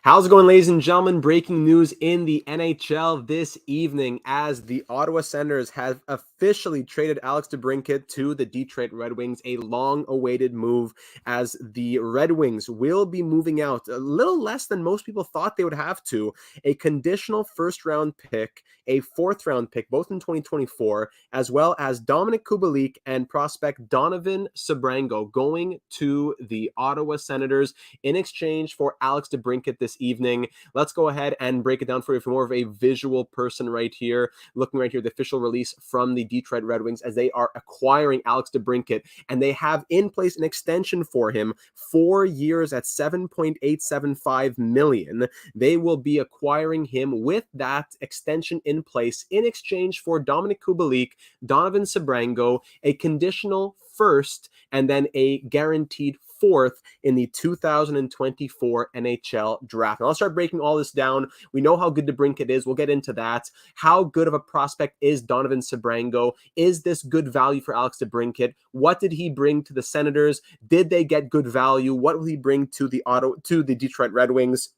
How's it going, ladies and gentlemen? Breaking news in the NHL this evening as the Ottawa Senators have officially traded Alex DeBrincat to the Detroit Red Wings, a long-awaited move as the Red Wings will be moving out a little less than most people thought they would have to. A conditional first-round pick, a fourth-round pick, both in 2024, as well as Dominik Kubalik and prospect Donovan Sebrango going to the Ottawa Senators in exchange for Alex DeBrincat this evening. Let's go ahead and break it down for you. If you're more of a visual person right here, looking right here, the official release from the Detroit Red Wings as they are acquiring Alex DeBrincat, and they have in place an extension for him, 4 years at $7.875 million. They will be acquiring him with that extension in place in exchange for Dominik Kubalik, Donovan Sebrango, a conditional first, and then a guaranteed fourth in the 2024 NHL draft. Now, I'll start breaking all this down. We know how good DeBrincat is. We'll get into that. How good of a prospect is Donovan Sebrango? Is this good value for Alex DeBrincat? What did he bring to the Senators? Did they get good value? What will he bring to the Detroit Red Wings?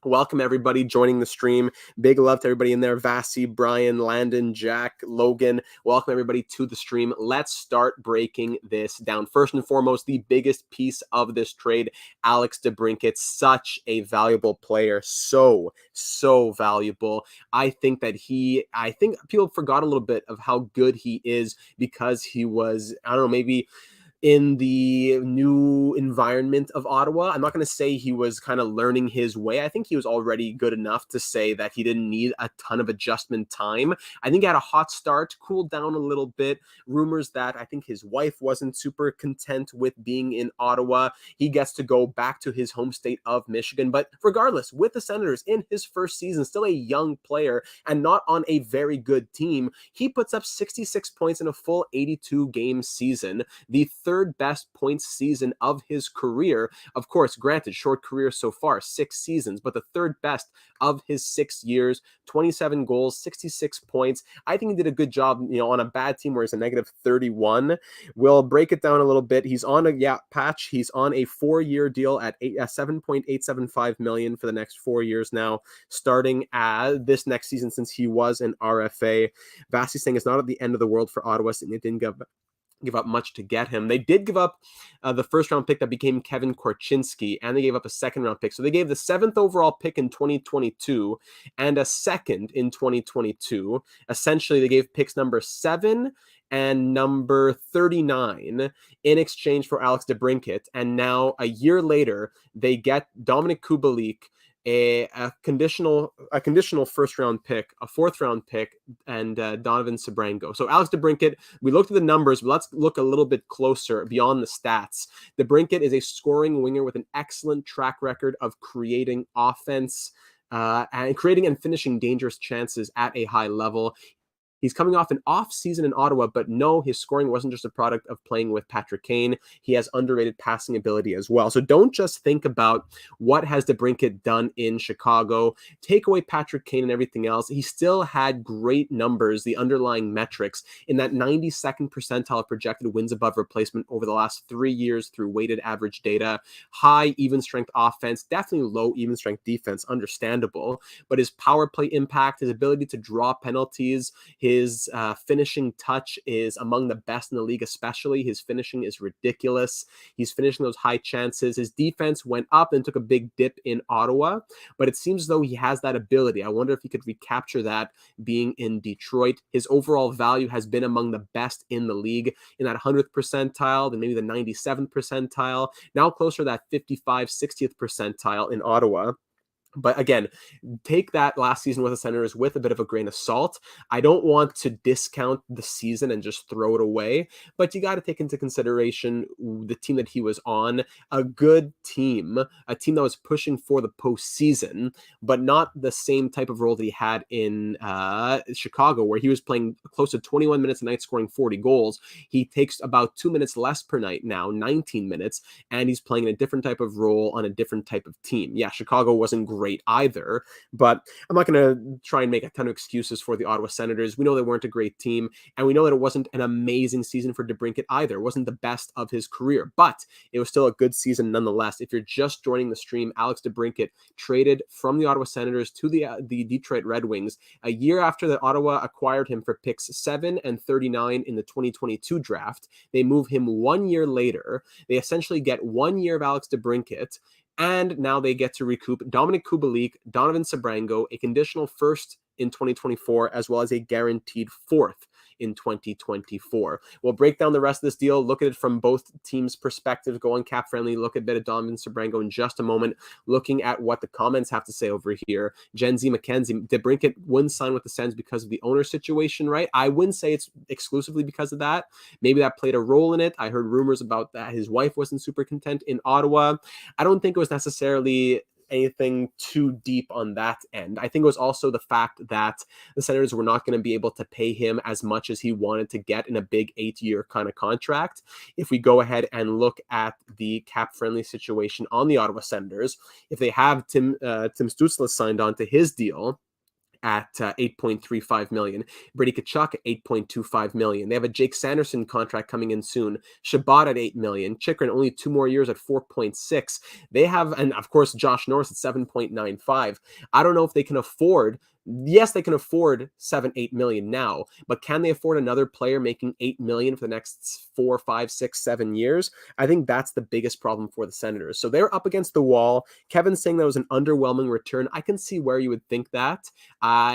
Welcome everybody joining the stream. Big love to everybody in there. Vasi, Brian, Landon, Jack, Logan. Welcome everybody to the stream. Let's start breaking this down. First and foremost, the biggest piece of this trade, Alex DeBrincat, such a valuable player. So valuable. I think people forgot a little bit of how good he is because he was, I don't know, maybe in the new environment of Ottawa. I'm not going to say he was kind of learning his way. I think he was already good enough to say that he didn't need a ton of adjustment time. I think he had a hot start, cooled down a little bit. Rumors that I think his wife wasn't super content with being in Ottawa. He gets to go back to his home state of Michigan. But regardless, with the Senators in his first season, still a young player and not on a very good team, he puts up 66 points in a full 82-game season. The third best points season of his career. Of course, granted, short career so far, 6 seasons, but the third best of his 6 years, 27 goals, 66 points. I think he did a good job, on a bad team where he's a negative 31. We'll break it down a little bit. He's on a patch. He's on a 4-year deal at $7.875 million for the next 4 years now, starting this next season since he was an RFA. Vasi saying it's not at the end of the world for Ottawa, saying it didn't give up much to get him. They did give up the first round pick that became Kevin Korchinski, and they gave up a second round pick. So they gave the 7th overall pick in 2022 and a second in 2022. Essentially, they gave picks number 7 and number 39 in exchange for Alex DeBrincat. And now a year later, they get Dominik Kubalik, a conditional first round pick, a 4th round pick, and Donovan Sebrango. So Alex DeBrincat, we looked at the numbers, but let's look a little bit closer beyond the stats. DeBrincat is a scoring winger with an excellent track record of creating offense and creating and finishing dangerous chances at a high level. He's coming off an off season in Ottawa, but no, his scoring wasn't just a product of playing with Patrick Kane. He has underrated passing ability as well. So don't just think about what has DeBrincat done in Chicago. Take away Patrick Kane and everything else. He still had great numbers, the underlying metrics, in that 92nd percentile of projected wins above replacement over the last 3 years through weighted average data. High even strength offense, definitely low even strength defense, understandable. But his power play impact, his ability to draw penalties, his finishing touch is among the best in the league, especially. His finishing is ridiculous. He's finishing those high chances. His defense went up and took a big dip in Ottawa, but it seems as though he has that ability. I wonder if he could recapture that being in Detroit. His overall value has been among the best in the league, in that 100th percentile, then maybe the 97th percentile, now closer to that 55, 60th percentile in Ottawa. But again, take that last season with the Senators with a bit of a grain of salt. I don't want to discount the season and just throw it away, but you got to take into consideration the team that he was on, a good team, a team that was pushing for the postseason, but not the same type of role that he had in Chicago, where he was playing close to 21 minutes a night, scoring 40 goals. He takes about 2 minutes less per night now, 19 minutes, and he's playing in a different type of role on a different type of team. Yeah, Chicago wasn't great great either. But I'm not going to try and make a ton of excuses for the Ottawa Senators. We know they weren't a great team, and we know that it wasn't an amazing season for DeBrincat either. It wasn't the best of his career, but it was still a good season nonetheless. If you're just joining the stream, Alex DeBrincat traded from the Ottawa Senators to the Detroit Red Wings a year after that Ottawa acquired him for picks 7 and 39 in the 2022 draft. They move him 1 year later. They essentially get 1 year of Alex DeBrincat, and now they get to recoup Dominik Kubalik, Donovan Sebrango, a conditional first in 2024, as well as a guaranteed fourth in 2024. We'll break down the rest of this deal, look at it from both teams' perspectives, go on Cap Friendly, look at a bit of Donovan Sebrango in just a moment, looking at what the comments have to say over here. Gen Z McKenzie, DeBrincat wouldn't sign with the Sens because of the owner situation, right? I wouldn't say it's exclusively because of that. Maybe that played a role in it. I heard rumors about that his wife wasn't super content in Ottawa. I don't think it was necessarily anything too deep on that end. I think it was also the fact that the Senators were not going to be able to pay him as much as he wanted to get in a big 8-year kind of contract. If we go ahead and look at the cap-friendly situation on the Ottawa Senators, if they have Tim Stützle signed on to his deal at $8.35 million. Brady Tkachuk at $8.25 million. They have a Jake Sanderson contract coming in soon. Shabbat at $8 million. Chychrun only 2 more years at $4.6. They have, and of course, Josh Norris at $7.95. I don't know if they can afford. Yes, they can afford 7-8 million now, but can they afford another player making 8 million for the next 4, 5, 6, 7 years? I think that's the biggest problem for the Senators. So they're up against the wall. Kevin's saying that was an underwhelming return. I can see where you would think that.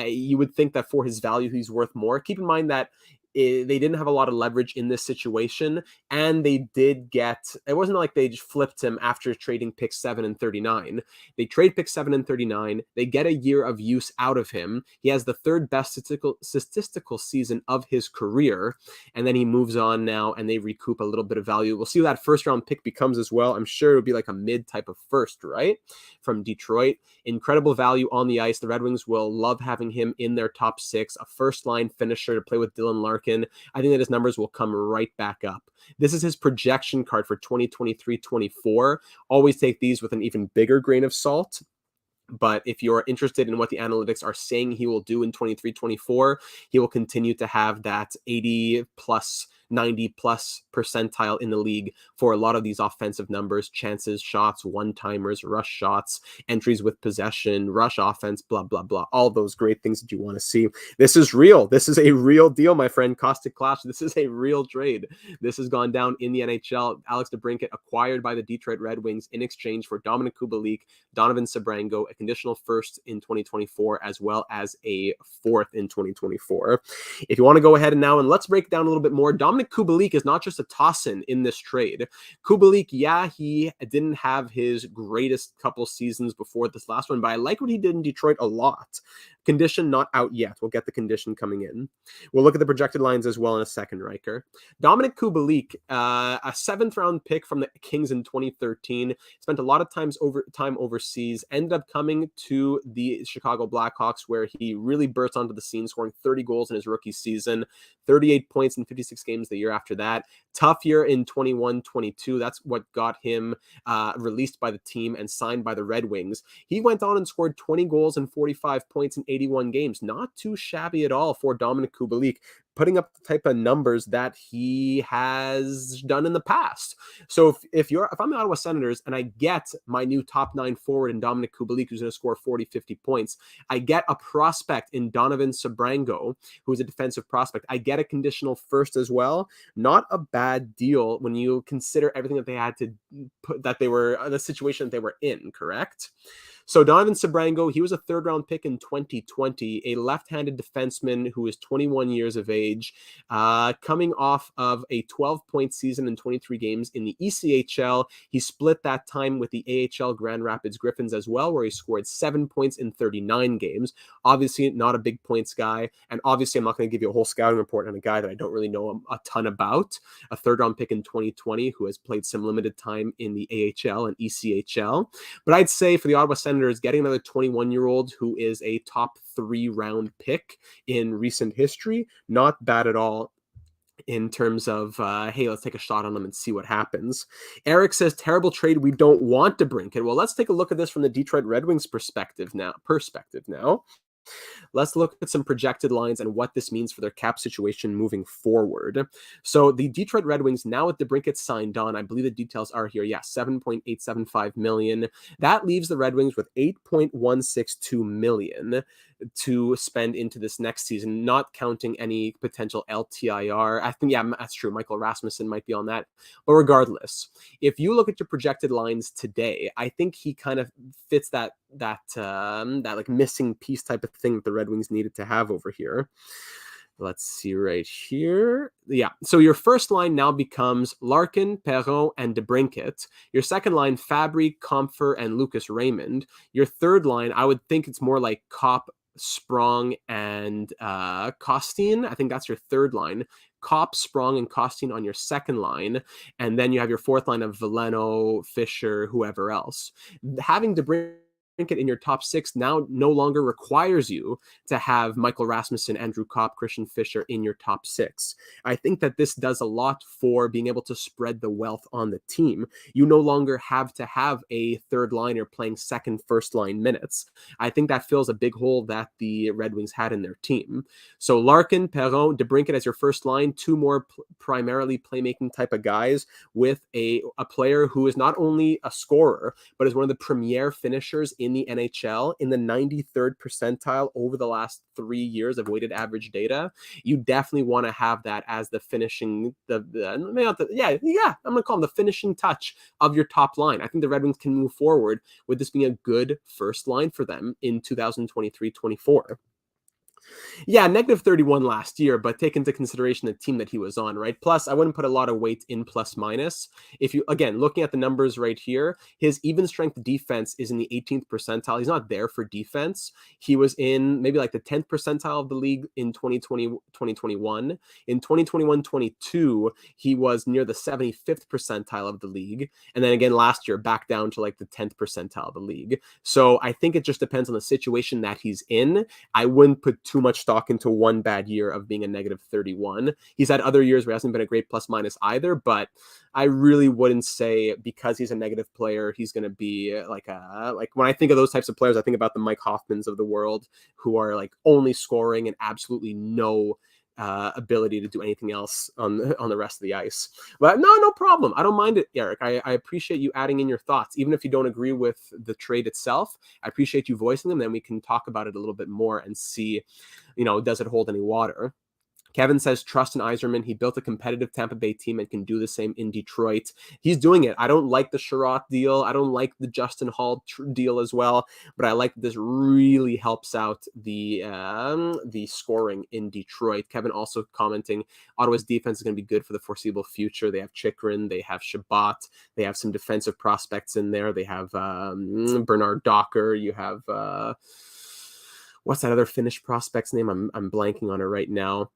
You would think that for his value, he's worth more. Keep in mind that they didn't have a lot of leverage in this situation, and they did get, it wasn't like they just flipped him after trading picks 7 and 39. They trade picks 7 and 39. They get a year of use out of him. He has the third best statistical season of his career, and then he moves on now, and they recoup a little bit of value. We'll see what that first round pick becomes as well. I'm sure it would be like a mid type of first, right? From Detroit. Incredible value on the ice. The Red Wings will love having him in their top 6, a first line finisher to play with Dylan Larkin. I think that his numbers will come right back up. This is his projection card for 2023-24. Always take these with an even bigger grain of salt. But if you're interested in what the analytics are saying he will do in 23-24, he will continue to have that 80 plus 90 plus percentile in the league for a lot of these offensive numbers, chances, shots, one-timers, rush shots, entries with possession, rush offense, blah, blah, blah. All those great things that you want to see. This is real. This is a real deal, my friend. Caustic Clash. This is a real trade. This has gone down in the NHL. Alex DeBrincat acquired by the Detroit Red Wings in exchange for Dominik Kubalik, Donovan Sebrango, a conditional first in 2024, as well as a fourth in 2024. If you want to go ahead and let's break down a little bit more. Dominik Kubalik is not just a toss-in in this trade. Kubalik, yeah, he didn't have his greatest couple seasons before this last one, but I like what he did in Detroit a lot. Condition not out yet. We'll get the condition coming in. We'll look at the projected lines as well in a second, Riker. Dominik Kubalik, a 7th-round pick from the Kings in 2013, spent a lot of time overseas, ended up coming to the Chicago Blackhawks, where he really burst onto the scene, scoring 30 goals in his rookie season, 38 points in 56 games the year after that. Tough year in 21-22. That's what got him released by the team and signed by the Red Wings. He went on and scored 20 goals and 45 points in 81 games. Not too shabby at all for Dominik Kubalik, putting up the type of numbers that he has done in the past. So if I'm the Ottawa Senators and I get my new top 9 forward in Dominik Kubalik, who's going to score 40, 50 points, I get a prospect in Donovan Sebrango, who's a defensive prospect. I get a conditional first as well. Not a bad deal when you consider everything that they had to put, that they were, the situation that they were in, correct? So Donovan Sebrango, he was a 3rd-round pick in 2020, a left-handed defenseman who is 21 years of age, coming off of a 12-point season in 23 games in the ECHL. He split that time with the AHL Grand Rapids Griffins as well, where he scored 7 points in 39 games. Obviously, not a big points guy, and obviously I'm not going to give you a whole scouting report on a guy that I don't really know a ton about. A 3rd-round pick in 2020 who has played some limited time in the AHL and ECHL. But I'd say for the Ottawa Senators, getting another 21-year-old who is a top 3 round pick in recent history, not bad at all. in terms of, hey, let's take a shot on them and see what happens. Eric says, terrible trade. We don't want to DeBrincat. Well, let's take a look at this from the Detroit Red Wings perspective now. Let's look at some projected lines and what this means for their cap situation moving forward. So the Detroit Red Wings, now with DeBrincat signed on, I believe the details are here. Yeah, $7.875 million. That leaves the Red Wings with $8.162 million to spend into this next season, not counting any potential LTIR. I think, yeah, that's true. Michael Rasmussen might be on that. But regardless, if you look at your projected lines today, I think he kind of fits that like missing piece type of thing that the Red Wings needed to have over here. Let's see right here. Yeah. So your first line now becomes Larkin, Perron, and DeBrincat. Your second line, Fabry, Comfer, and Lucas Raymond. Your third line, I would think it's more like Kopp, Sprong, and Costin. I think that's your third line. Kopp, Sprong, and Costin on your second line. And then you have your fourth line of Veleno, Fisher, whoever else. Having DeBrincat in your top six now no longer requires you to have Michael Rasmussen, Andrew Kopp, Christian Fischer in your top six. I think that this does a lot for being able to spread the wealth on the team. You no longer have to have a third liner playing second, first line minutes. I think that fills a big hole that the Red Wings had in their team. So Larkin, Perron, DeBrincat as your first line, two more primarily playmaking type of guys with a player who is not only a scorer, but is one of the premier finishers in the NHL in the 93rd percentile over the last 3 years of weighted average data. You definitely want to have that as the finishing, I'm going to call them the finishing touch of your top line. I think the Red Wings can move forward with this being a good first line for them in 2023-24. Yeah, negative 31 last year, but take into consideration the team that he was on, right? Plus, I wouldn't put a lot of weight in plus minus. If you, again, looking at the numbers right here, his even strength defense is in the 18th percentile. He's not there for defense. He was in maybe like the 10th percentile of the league in 2021. In 2021-22, he was near the 75th percentile of the league. And then again, last year, back down to like the 10th percentile of the league. So I think it just depends on the situation that he's in. I wouldn't put too much stock into one bad year of being a negative 31. He's had other years where he hasn't been a great plus minus either, but I really wouldn't say because he's a negative player, he's going to be like when I think of those types of players, I think about the Mike Hoffmans of the world who are like only scoring and absolutely no ability to do anything else on the rest of the ice. But no problem. I don't mind it, Eric. I appreciate you adding in your thoughts. Even if you don't agree with the trade itself, I appreciate you voicing them. Then we can talk about it a little bit more and see, does it hold any water? Kevin says, trust in Yzerman. He built a competitive Tampa Bay team and can do the same in Detroit. He's doing it. I don't like the Sherratt deal. I don't like the Justin Hall deal as well, but I like that this really helps out the scoring in Detroit. Kevin also commenting, Ottawa's defense is going to be good for the foreseeable future. They have Chychrun. They have Shabbat. They have some defensive prospects in there. They have Bernard Docker. You have... what's that other Finnish prospect's name? I'm blanking on it right now.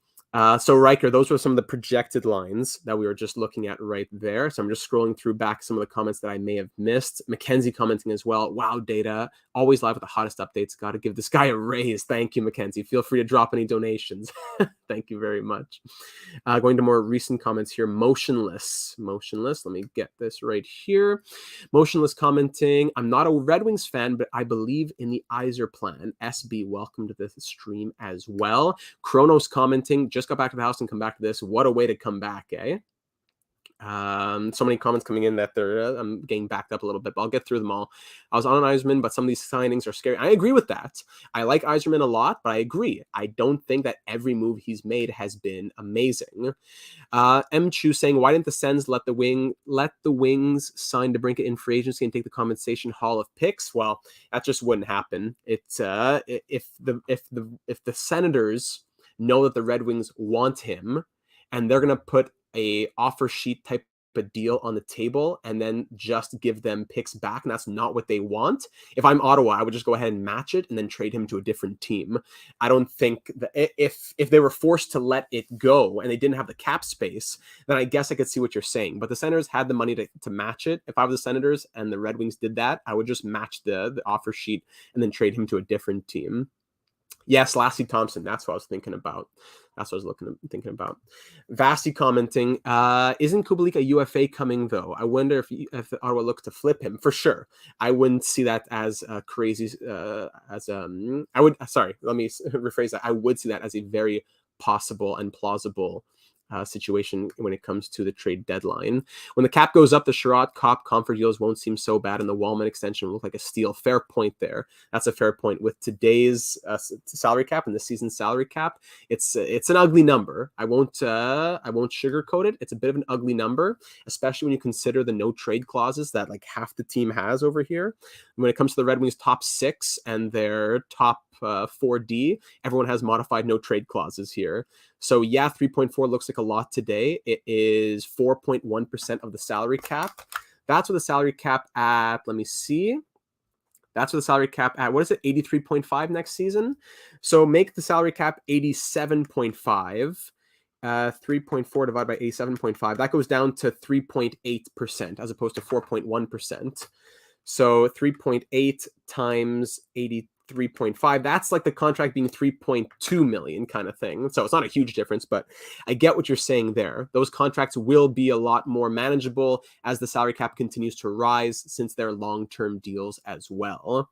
So Riker, those were some of the projected lines that we were just looking at right there. So I'm just scrolling through back some of the comments that I may have missed. Mackenzie commenting as well. Wow, data. Always live with the hottest updates. Got to give this guy a raise. Thank you, Mackenzie. Feel free to drop any donations. Thank you very much. Going to more recent comments here. Motionless. Let me get this right here. Motionless commenting. I'm not a Red Wings fan, but I believe in the Yzer plan. SB, welcome to the stream as well. Kronos commenting. Just got back to the house and come back to this. What a way to come back, eh? So many comments coming in that I'm getting backed up a little bit, but I'll get through them all. I was on Yzerman, but some of these signings are scary. I agree with that. I like Yzerman a lot, but I agree. I don't think that every move he's made has been amazing. M. Chu saying, why didn't the Sens let the Wings sign DeBrincat in free agency and take the compensation haul of picks? Well, that just wouldn't happen. It's if the Senators know that the Red Wings want him and they're going to put a offer sheet type of deal on the table and then just give them picks back, and that's not what they want. If I'm Ottawa, I would just go ahead and match it and then trade him to a different team. I don't think that if they were forced to let it go and they didn't have the cap space, then I guess I could see what you're saying. But the Senators had the money to match it. If I was the Senators and the Red Wings did that, I would just match the offer sheet and then trade him to a different team. Yes, Lassie Thompson. That's what I was thinking about. That's what I was thinking about. Vasti commenting, isn't Kubalik a UFA coming though? I wonder if Ottawa looks to flip him for sure. I wouldn't see that as a crazy I would sorry, let me rephrase that. I would see that as a very possible and plausible situation when it comes to the trade deadline. When the cap goes up, the Sherrod Cop Comfort deals won't seem so bad, and the Wallman extension will look like a steal. Fair point there. That's a fair point. With today's salary cap and the season salary cap, it's an ugly number. I won't sugarcoat it. It's a bit of an ugly number, especially when you consider the no trade clauses that like half the team has over here. When it comes to the Red Wings top 6 and their top 4D, everyone has modified no trade clauses here. So yeah, 3.4 looks like a lot today. It is 4.1% of the salary cap. That's what the salary cap at, let me see. That's what the salary cap at, what is it, 83.5 next season? So make the salary cap 87.5. 3.4 divided by 87.5. That goes down to 3.8% as opposed to 4.1%. So 3.8 times 83.5, that's like the contract being 3.2 million kind of thing. So it's not a huge difference, but I get what you're saying there. Those contracts will be a lot more manageable as the salary cap continues to rise since they're long-term deals as well.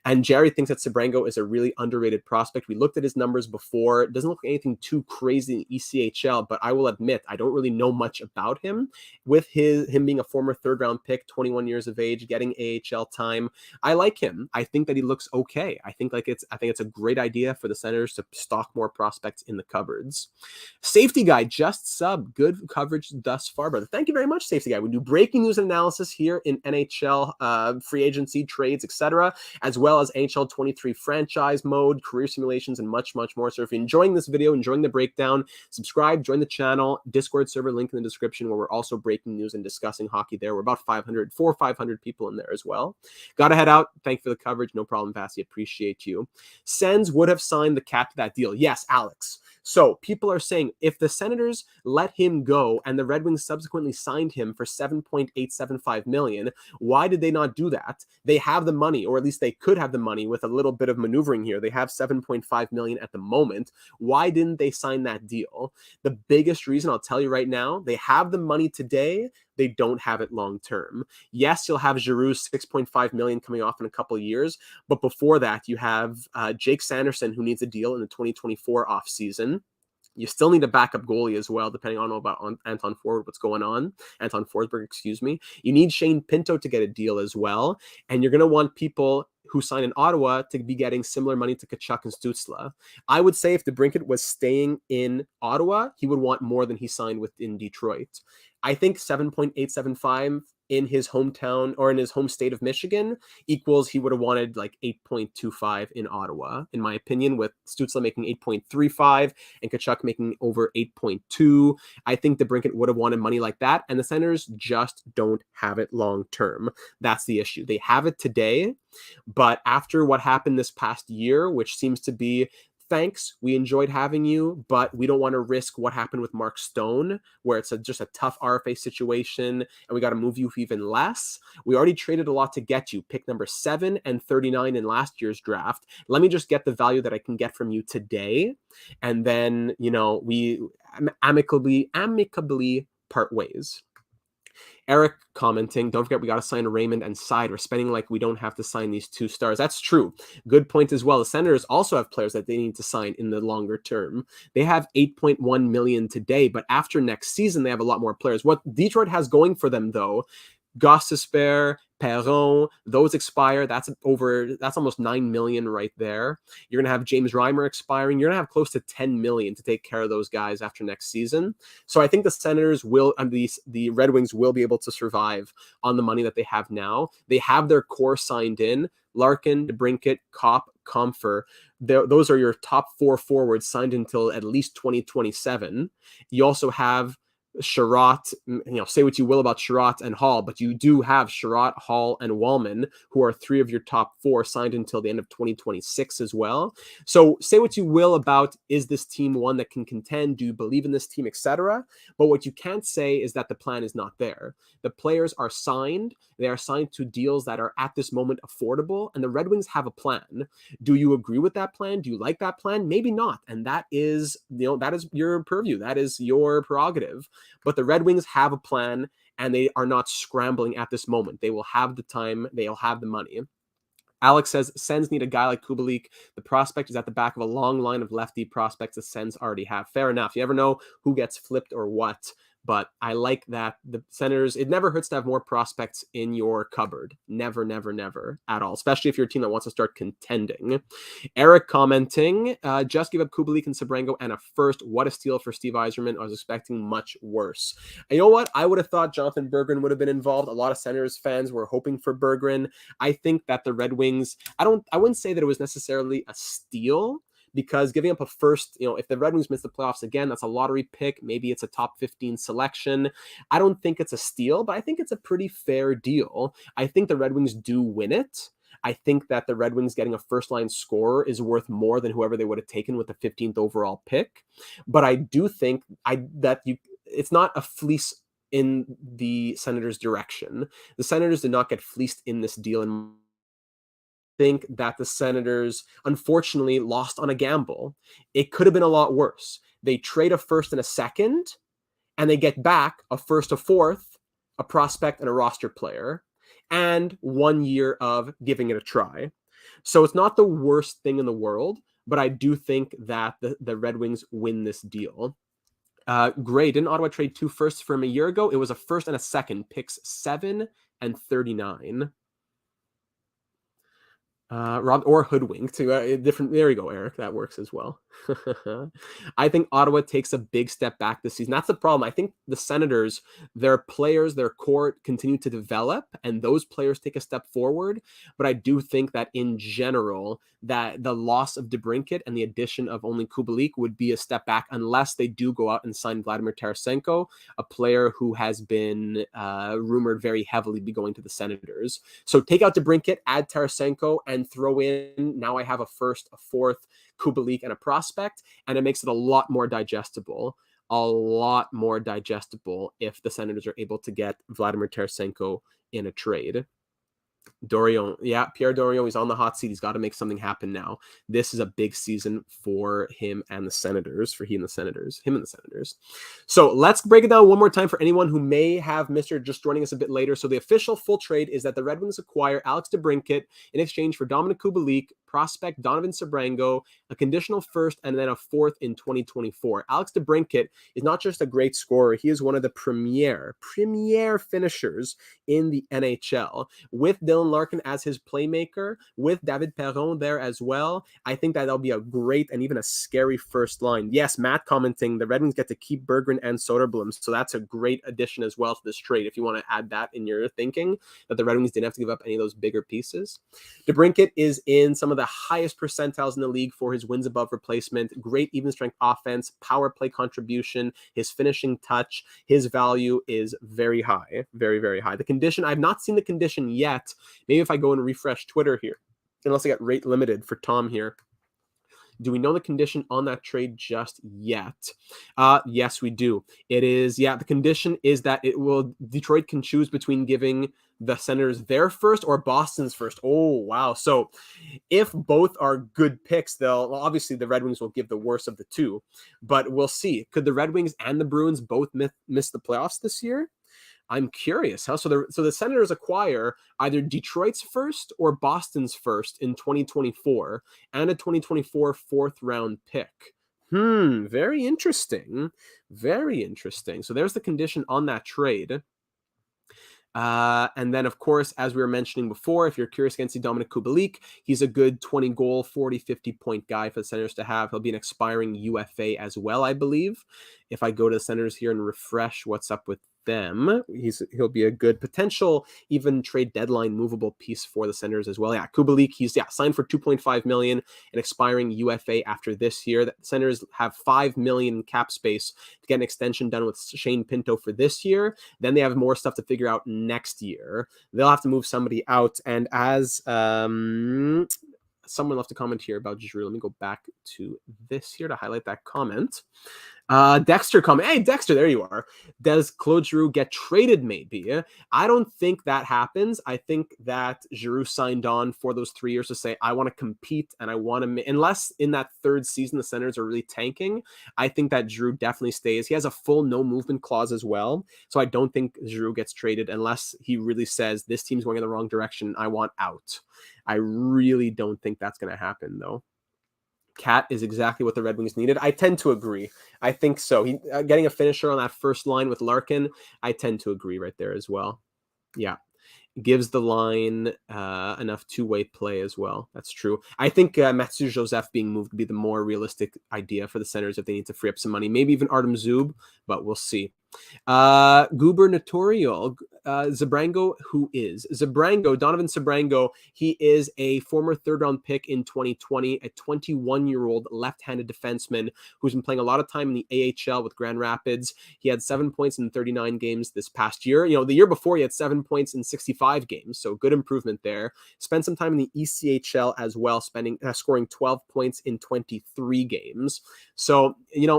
And Jerry thinks that Sebrango is a really underrated prospect. We looked at his numbers before. It doesn't look like anything too crazy in ECHL, but I will admit I don't really know much about him. With him being a former third-round pick, 21 years of age, getting AHL time, I like him. I think that he looks okay. I think it's a great idea for the Senators to stock more prospects in the cupboards. Safety Guy just sub. Good coverage thus far, brother. Thank you very much, Safety Guy. We do breaking news and analysis here in NHL, free agency, trades, etc., as well as NHL 23 franchise mode, career simulations, and much, much more. So if you're enjoying this video, enjoying the breakdown, subscribe, join the channel, Discord server link in the description where we're also breaking news and discussing hockey there. We're about 400 or 500 people in there as well. Gotta head out. Thank you for the coverage. No problem, Vasi. Appreciate you. SENS would have signed the cap to that deal. Yes, Alex. So people are saying if the Senators let him go and the Red Wings subsequently signed him for $7.875 million, why did they not do that? They have the money, or at least they could have the money with a little bit of maneuvering here. They have $7.5 million at the moment. Why didn't they sign that deal? The biggest reason, I'll tell you right now, they have the money today. They don't have it long term. Yes, you'll have Giroux's $6.5 million coming off in a couple of years, but before that, you have Jake Sanderson, who needs a deal in the 2024 offseason. You still need a backup goalie as well, depending on about Anton Forsberg, what's going on. Anton Forsberg, excuse me. You need Shane Pinto to get a deal as well, and you're going to want people who sign in Ottawa to be getting similar money to Tkachuk and Stützle. I would say if DeBrincat was staying in Ottawa, he would want more than he signed within Detroit. I think 7.875 in his hometown or in his home state of Michigan equals he would have wanted like 8.25 in Ottawa, in my opinion, with Stützle making 8.35 and Tkachuk making over 8.2. I think DeBrincat would have wanted money like that, and the Senators just don't have it long term. That's the issue. They have it today, but after what happened this past year, which seems to be thanks, we enjoyed having you, but we don't want to risk what happened with Mark Stone, where it's just a tough RFA situation, and we got to move you for even less. We already traded a lot to get you, pick number 7 and 39 in last year's draft. Let me just get the value that I can get from you today, and then, we amicably part ways. Eric commenting, don't forget we got to sign Raymond and Side. We're spending like we don't have to sign these 2 stars. That's true. Good point as well. The Senators also have players that they need to sign in the longer term. They have 8.1 million today, but after next season, they have a lot more players. What Detroit has going for them, though, Gossesper, Perron, those expire. That's almost 9 million right there. You're going to have James Reimer expiring. You're going to have close to 10 million to take care of those guys after next season. So I think the Senators will, and the Red Wings will be able to survive on the money that they have now. They have their core signed in. Larkin, DeBrincat, Kopp, Comfer. Those are your top 4 forwards signed until at least 2027. You also have Sherratt, say what you will about Sherratt and Hall, but you do have Sherratt, Hall, and Wallman, who are 3 of your top 4 signed until the end of 2026 as well. So say what you will about, is this team one that can contend? Do you believe in this team, etc.? But what you can't say is that the plan is not there. The players are signed. They are signed to deals that are at this moment affordable, and the Red Wings have a plan. Do you agree with that plan? Do you like that plan? Maybe not. And that is, that is your purview. That is your prerogative. But the Red Wings have a plan, and they are not scrambling at this moment. They will have the time. They'll have the money. Alex says, Sens need a guy like Kubalik. The prospect is at the back of a long line of lefty prospects the Sens already have. Fair enough. You never know who gets flipped or what. But I like that the Senators, it never hurts to have more prospects in your cupboard. Never, never, never at all. Especially if you're a team that wants to start contending. Eric commenting, just give up Kubalik and Sebrango and a first. What a steal for Steve Yzerman. I was expecting much worse. And you know what? I would have thought Jonathan Berggren would have been involved. A lot of Senators fans were hoping for Berggren. I think that the Red Wings, I wouldn't say that it was necessarily a steal, because giving up a first, if the Red Wings miss the playoffs again, that's a lottery pick. Maybe it's a top 15 selection. I don't think it's a steal, but I think it's a pretty fair deal. I think the Red Wings do win it. I think that the Red Wings getting a first-line scorer is worth more than whoever they would have taken with the 15th overall pick. But I do think it's not a fleece in the Senators' direction. The Senators did not get fleeced in this deal, and think that the Senators unfortunately lost on a gamble. It could have been a lot worse. They trade a first and a second, and they get back a first, a fourth, a prospect, and a roster player, and 1 year of giving it a try. So it's not the worst thing in the world, but I do think that the Red Wings win this deal. Gray, didn't Ottawa trade 2 firsts for him a year ago? It was a first and a second, picks 7 and 39. Robbed or hoodwinked to different. There you go, Eric. That works as well. I think Ottawa takes a big step back this season. That's the problem. I think the Senators, their players, their core continue to develop, and those players take a step forward. But I do think that in general, that the loss of DeBrincat and the addition of only Kubalik would be a step back, unless they do go out and sign Vladimir Tarasenko, a player who has been rumored very heavily be going to the Senators. So take out DeBrincat, add Tarasenko, and throw in, now I have a first, a fourth, Kubalik, and a prospect, and it makes it a lot more digestible. If the Senators are able to get Vladimir Tarasenko in a trade. Dorion, Pierre Dorion, he's on the hot seat. He's got to make something happen now. This is a big season for him and the Senators, him and the Senators. So let's break it down one more time for anyone who may have missed or just joining us a bit later. So the official full trade is that the Red Wings acquire Alex DeBrincat in exchange for Dominik Kubalik, prospect Donovan Sebrango, a conditional first, and then a fourth in 2024. Alex DeBrincat is not just a great scorer. He is one of the premier finishers in the NHL. With Dylan Larkin as his playmaker, with David Perron there as well, I think that'll be a great and even a scary first line. Yes, Matt commenting, the Red Wings get to keep Berggren and Soderblom, so that's a great addition as well to this trade, if you want to add that in your thinking, that the Red Wings didn't have to give up any of those bigger pieces. DeBrincat is in some of the highest percentiles in the league for his wins above replacement, great even strength offense, power play contribution, his finishing touch, his value is very high, very, very high. The condition, I've not seen the condition yet. Maybe if I go and refresh Twitter here, unless I got rate limited for Tom here. Do we know the condition on that trade just yet? Yes, we do. It is, the condition is that Detroit can choose between giving the Senators their first or Boston's first. Oh, wow. So if both are good picks, obviously the Red Wings will give the worst of the two, but we'll see. Could the Red Wings and the Bruins both miss the playoffs this year? I'm curious. So the Senators acquire either Detroit's first or Boston's first in 2024 and a 2024 fourth round pick. Very interesting. Very interesting. So there's the condition on that trade. And then, of course, as we were mentioning before, if you're curious against Dominik Kubalik, he's a good 20-goal, 40, 50-point guy for the Senators to have. He'll be an expiring UFA as well, I believe. If I go to the Senators here and refresh what's up with them. He'll be a good potential, even trade deadline movable piece for the Senators as well. Yeah, Kubalik, he's signed for $2.5 million, an expiring UFA after this year. The Senators have $5 million cap space to get an extension done with Shane Pinto for this year. Then they have more stuff to figure out next year. They'll have to move somebody out. And as someone left a comment here about Giroux, let me go back to this here to highlight that comment. Dexter comment. Hey, Dexter, there you are. Does Claude Giroux get traded maybe? I don't think that happens. I think that Giroux signed on for those 3 years to say, I want to compete and I want to, unless in that third season the Senators are really tanking, I think that Giroux definitely stays. He has a full no movement clause as well. So I don't think Giroux gets traded unless he really says, this team's going in the wrong direction. I want out. I really don't think that's going to happen though. Cat is exactly what the Red Wings needed. I tend to agree. I think so. Getting a finisher on that first line with Larkin, I tend to agree right there as well. Yeah. Gives the line enough two-way play as well. That's true. I think Mathieu Joseph being moved would be the more realistic idea for the Senators if they need to free up some money. Maybe even Artem Zub, but we'll see. Gubernatorial Sebrango, Donovan Sebrango. He is a former third-round pick in 2020, a 21-year-old left-handed defenseman who's been playing a lot of time in the AHL with Grand Rapids. He had 7 points in 39 games this past year. The year before he had 7 points in 65 games, so good improvement there. Spent some time in the ECHL as well, scoring 12 points in 23 games. So,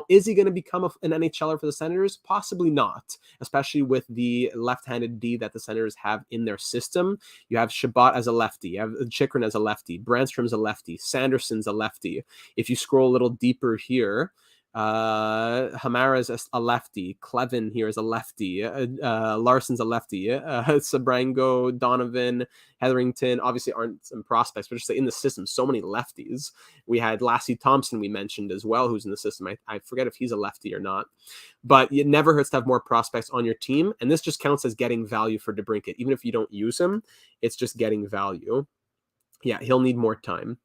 is he going to become an NHLer for the Senators? Possibly not, especially with the left-handed D that the Senators have in their system. You have Shabbat as a lefty, you have Chychrun as a lefty, Brandstrom's a lefty, Sanderson's a lefty. If you scroll a little deeper here, Hamara is a lefty, Clevin here is a lefty, Larson's a lefty, Sebrango, Donovan, Hetherington obviously aren't some prospects, but just in the system, so many lefties. We had Lassie Thompson we mentioned as well, who's in the system. I forget if he's a lefty or not, but it never hurts to have more prospects on your team, and this just counts as getting value for DeBrincat. Even if you don't use him, it's just getting value. Yeah, he'll need more time.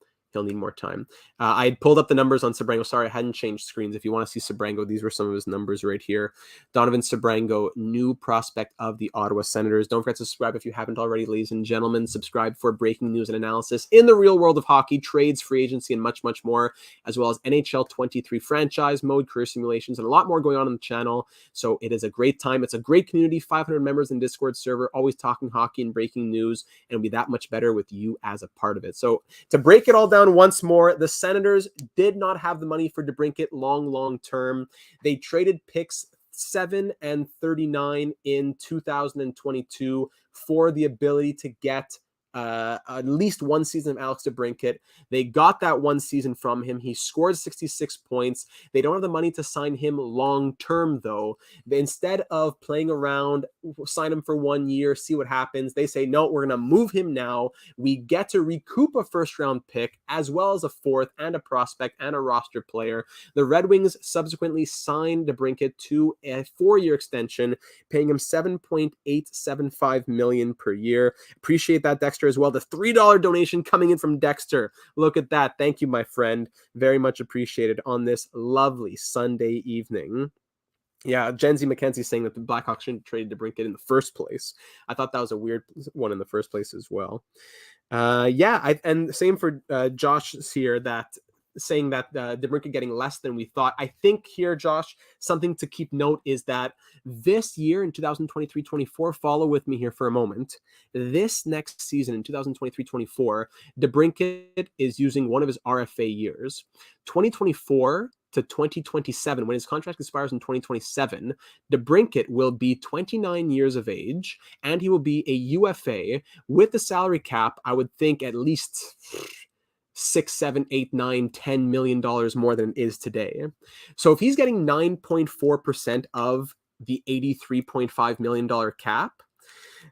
I had pulled up the numbers on Sebrango. Sorry, I hadn't changed screens. If you want to see Sebrango, these were some of his numbers right here. Donovan Sebrango, new prospect of the Ottawa Senators. Don't forget to subscribe if you haven't already, ladies and gentlemen. Subscribe for breaking news and analysis in the real world of hockey, trades, free agency, and much, much more, as well as NHL 23 franchise mode, career simulations, and a lot more going on the channel. So it is a great time. It's a great community, 500 members in Discord server, always talking hockey and breaking news, and it'll be that much better with you as a part of it. So to break it all down once more, the Senators did not have the money for DeBrincat long term. They traded picks 7 and 39 in 2022 for the ability to get at least one season of Alex DeBrincat. They got that one season from him. He scored 66 points. They don't have the money to sign him long term, though. Instead of playing around, sign him for 1 year, see what happens, they say, no, we're going to move him now. We get to recoup a first-round pick, as well as a fourth and a prospect and a roster player. The Red Wings subsequently signed DeBrincat to a 4-year extension, paying him $7.875 million per year. Appreciate that, Dexter, as well. The $3 donation coming in from Dexter. Look at that. Thank you, my friend. Very much appreciated on this lovely Sunday evening. Yeah, Gen Z McKenzie saying that the Blackhawks shouldn't trade DeBrincat in the first place. I thought that was a weird one in the first place as well. And same for Josh here, that saying that DeBrincat getting less than we thought. I think here, Josh, something to keep note is that this year in 2023-24, follow with me here for a moment. This next season in 2023-24, DeBrincat is using one of his RFA years. 2024 to 2027, when his contract expires in 2027, DeBrincat will be 29 years of age, and he will be a UFA with the salary cap. I would think at least $6, $7, $8, $9, $10 million more than it is today. So if he's getting 9.4% of the $83.5 million cap,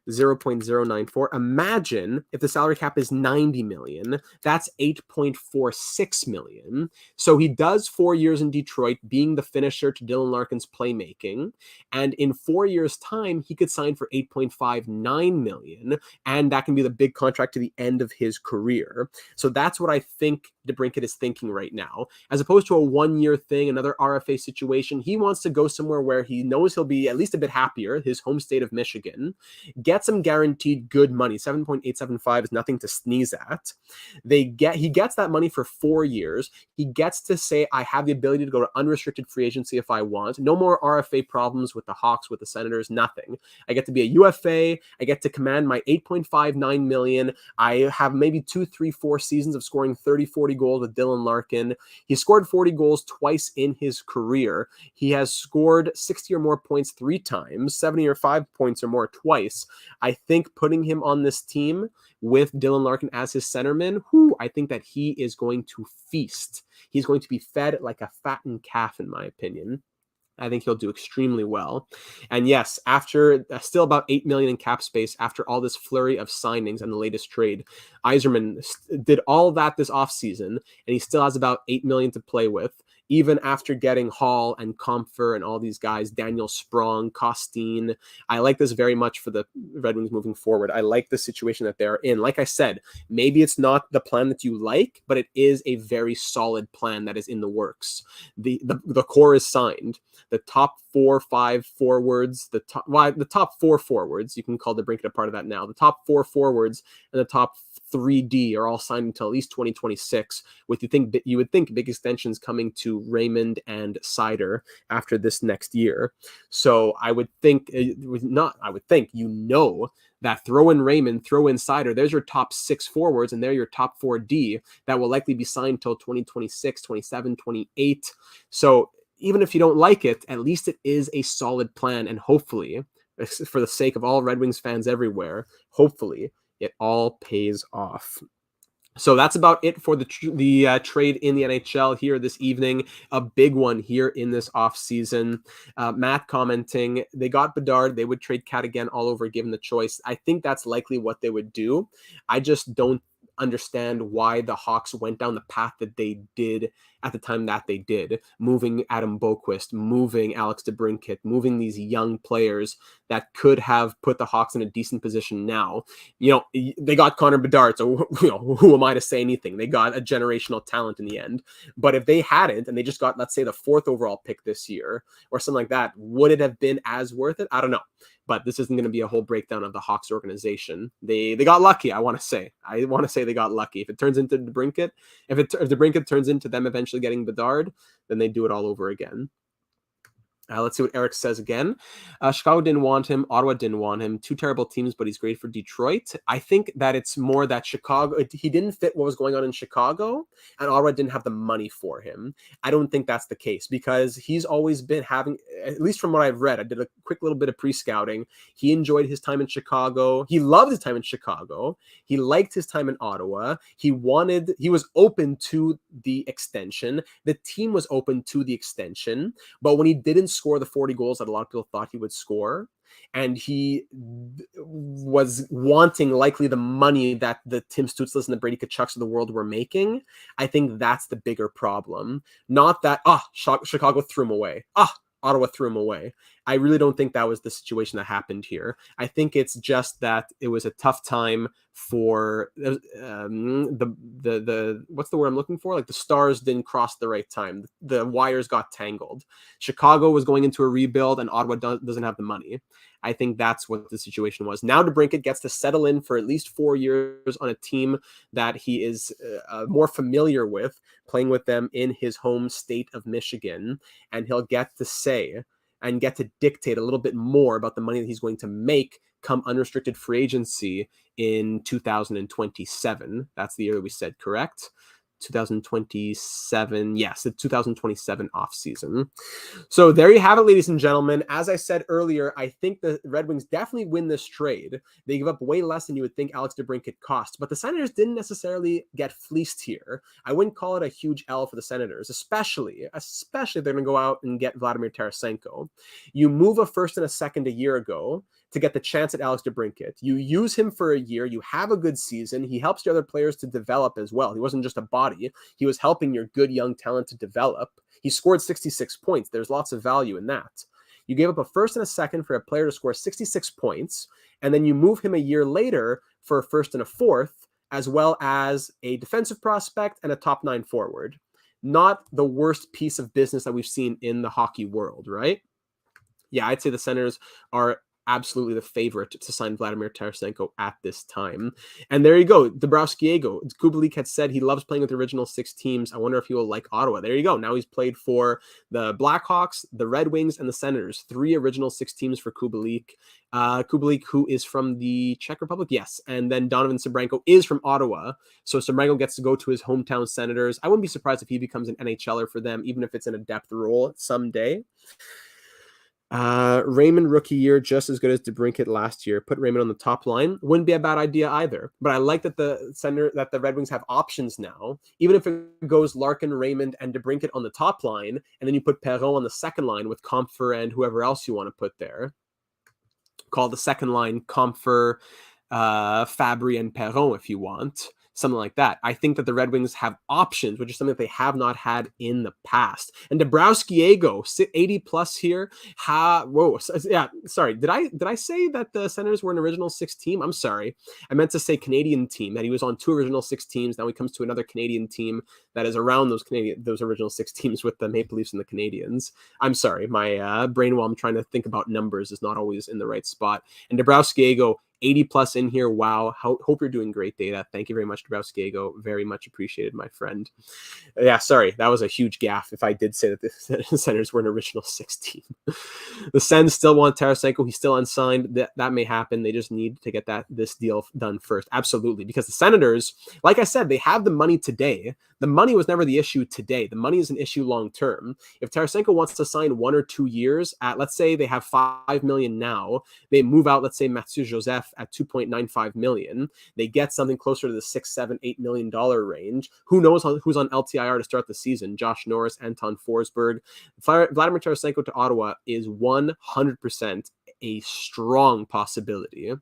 0.094. Imagine if the salary cap is 90 million, that's 8.46 million. So he does 4 years in Detroit, being the finisher to Dylan Larkin's playmaking. And in 4 years' time, he could sign for 8.59 million. And that can be the big contract to the end of his career. So that's what I think DeBrincat is thinking right now. As opposed to a one-year thing, another RFA situation, he wants to go somewhere where he knows he'll be at least a bit happier, his home state of Michigan, get some guaranteed good money. 7.875 is nothing to sneeze at. He gets that money for 4 years. He gets to say, I have the ability to go to unrestricted free agency if I want. No more RFA problems with the Hawks, with the Senators, nothing. I get to be a UFA. I get to command my $8.59 million. I have maybe 2, 3, 4 seasons of scoring 30, 40 goals with Dylan Larkin. He scored 40 goals twice in his career. He has scored 60 or more points 3 times, 70 or 5 points or more twice. I think putting him on this team with Dylan Larkin as his centerman, I think that he is going to feast. He's going to be fed like a fattened calf, in my opinion. I think he'll do extremely well. And yes, after still about $8 million in cap space, after all this flurry of signings and the latest trade, Yzerman did all that this offseason, and he still has about $8 million to play with. Even after getting Hall and Comfer and all these guys, Daniel Sprong, Costin. I like this very much for the Red Wings moving forward. I like the situation that they're in. Like I said, maybe it's not the plan that you like, but it is a very solid plan that is in the works. The core is signed. The top 4, 5 forwards, the top 4 forwards, you can call DeBrincat a part of that now. The top 4 forwards and the top 3D are all signed until at least 2026, with you would think big extensions coming to Raymond and Seider after this next year. So I would think, that throw in Raymond, throw in Seider, there's your top 6 forwards, and they're your top 4D that will likely be signed till 2026, 27, 28. So even if you don't like it, at least it is a solid plan, and hopefully, for the sake of all Red Wings fans everywhere, hopefully it all pays off. So that's about it for the trade in the NHL here this evening. A big one here in this offseason. Matt commenting, they got Bedard. They would trade Cat again all over given the choice. I think that's likely what they would do. I just don't understand why the Hawks went down the path that they did at the time that they did, moving Adam Boquist, moving Alex DeBrincat, moving these young players that could have put the Hawks in a decent position now. They got Connor Bedard, so who am I to say anything? They got a generational talent in the end. But if they hadn't, and they just got, let's say, the 4th overall pick this year or something like that, would it have been as worth it? I don't know. But this isn't going to be a whole breakdown of the Hawks organization. They got lucky, I want to say. They got lucky. If it turns into DeBrincat, if DeBrincat turns into them eventually getting Bedard, then they do it all over again. Let's see what Eric says again. Chicago didn't want him. Ottawa didn't want him. 2 terrible teams, but he's great for Detroit. I think that it's more that he didn't fit what was going on in Chicago, and Ottawa didn't have the money for him. I don't think that's the case, because he's always been having, at least from what I've read, I did a quick little bit of pre-scouting. He enjoyed his time in Chicago. He loved his time in Chicago. He liked his time in Ottawa. He was open to the extension. The team was open to the extension, but when he didn't score the 40 goals that a lot of people thought he would score, and he was wanting likely the money that the Tim Stutzles and the Brady Kachucks of the world were making, I think that's the bigger problem. Not that, Chicago threw him away. Ottawa threw him away. I really don't think that was the situation that happened here. I think it's just that it was a tough time for the what's the word I'm looking for? Like the stars didn't cross the right time. The wires got tangled. Chicago was going into a rebuild, and Ottawa doesn't have the money. I think that's what the situation was. Now DeBrincat gets to settle in for at least 4 years on a team that he is more familiar with, playing with them in his home state of Michigan, and he'll get to say and get to dictate a little bit more about the money that he's going to make come unrestricted free agency in 2027. That's the year that we said, correct? 2027. Yes, the 2027 offseason. So there you have it, ladies and gentlemen. As I said earlier, I think the Red Wings definitely win this trade. They give up way less than you would think Alex DeBrincat cost, but the Senators didn't necessarily get fleeced here. I wouldn't call it a huge L for the Senators, especially if they're going to go out and get Vladimir Tarasenko. You move a first and a second a year ago to get the chance at Alex DeBrincat. You use him for a year. You have a good season. He helps the other players to develop as well. He wasn't just a body. He was helping your good young talent to develop. He scored 66 points. There's lots of value in that. You gave up a first and a second for a player to score 66 points, and then you move him a year later for a first and a fourth, as well as a defensive prospect and a top 9 forward. Not the worst piece of business that we've seen in the hockey world, right? Yeah, I'd say the Senators are absolutely the favorite to sign Vladimir Tarasenko at this time. And there you go, Dabrowski-Ego. Kubalik had said he loves playing with the original 6 teams. I wonder if he will like Ottawa. There you go. Now he's played for the Blackhawks, the Red Wings, and the Senators. 3 original 6 teams for Kubalik. Kubalik, who is from the Czech Republic, yes. And then Donovan Sebrango is from Ottawa. So Sebrango gets to go to his hometown Senators. I wouldn't be surprised if he becomes an NHLer for them, even if it's in a depth role someday. Raymond rookie year, just as good as DeBrincat last year. Put Raymond on the top line. Wouldn't be a bad idea either. But I like that the Red Wings have options now. Even if it goes Larkin, Raymond, and DeBrincat on the top line, and then you put Perron on the second line with Compher and whoever else you want to put there. Call the second line Compher, Fabry, and Perron if you want. Something like that. I think that the Red Wings have options, which is something that they have not had in the past. And Dabrowski-Ego, 80 plus here. Yeah, sorry. Did I say that the Senators were an original 6 team? I'm sorry. I meant to say Canadian team, that he was on 2 original 6 teams. Now he comes to another Canadian team that is around those original 6 teams with the Maple Leafs and the Canadians. I'm sorry. My brain, while I'm trying to think about numbers, is not always in the right spot. And Dabrowski-Ego, 80 plus in here. Wow. Hope you're doing great, Data. Thank you very much, Dabrowski-Ego. Very much appreciated, my friend. Yeah, sorry. That was a huge gaffe if I did say that the Senators were an original 6 team. The Sens still want Tarasenko. He's still unsigned. That may happen. They just need to get this deal done first. Absolutely. Because the Senators, like I said, they have the money today. The money was never the issue today. The money is an issue long term. If Tarasenko wants to sign 1 or 2 years at, let's say they have $5 million now, they move out, let's say Mathieu Joseph at $2.95 million. They get something closer to the $6, $7, $8 million range. Who knows who's on LTIR to start the season? Josh Norris, Anton Forsberg. Vladimir Tarasenko to Ottawa is 100% a strong possibility.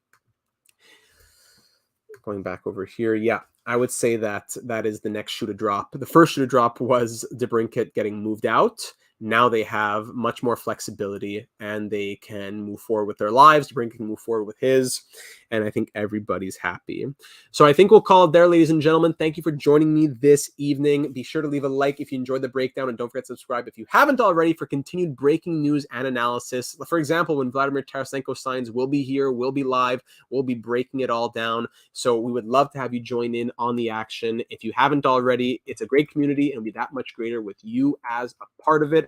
Going back over here, yeah, I would say that is the next shoe to drop. The first shoe to drop was DeBrincat getting moved out. Now they have much more flexibility and they can move forward with their lives. DeBrincat can move forward with his, and I think everybody's happy. So I think we'll call it there, ladies and gentlemen. Thank you for joining me this evening. Be sure to leave a like if you enjoyed the breakdown, and don't forget to subscribe if you haven't already for continued breaking news and analysis. For example, when Vladimir Tarasenko signs, we'll be here, we'll be live, we'll be breaking it all down. So we would love to have you join in on the action. If you haven't already, it's a great community and it'll be that much greater with you as a part of it.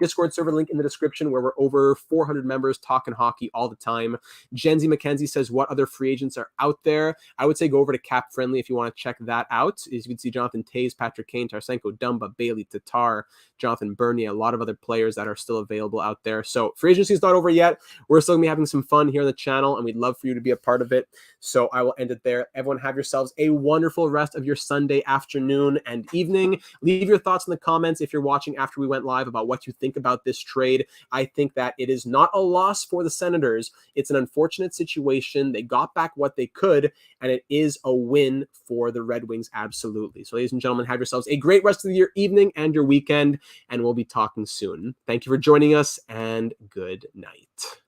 Discord server link in the description, where we're over 400 members talking hockey all the time. Jenzy McKenzie says, what other free agents are out there? I would say go over to Cap Friendly if you want to check that out. As you can see, Jonathan Toews, Patrick Kane, Tarasenko, Dumba, Bailey, Tatar, Jonathan Bernier, a lot of other players that are still available out there. So free agency is not over yet. We're still going to be having some fun here on the channel, and we'd love for you to be a part of it. So I will end it there. Everyone have yourselves a wonderful rest of your Sunday afternoon and evening. Leave your thoughts in the comments if you're watching after we went live about what you think about this trade. I think that it is not a loss for the Senators. It's an unfortunate situation. They got back what they could, and it is a win for the Red Wings, absolutely. So ladies and gentlemen, have yourselves a great rest of your evening and your weekend, and we'll be talking soon. Thank you for joining us, and good night.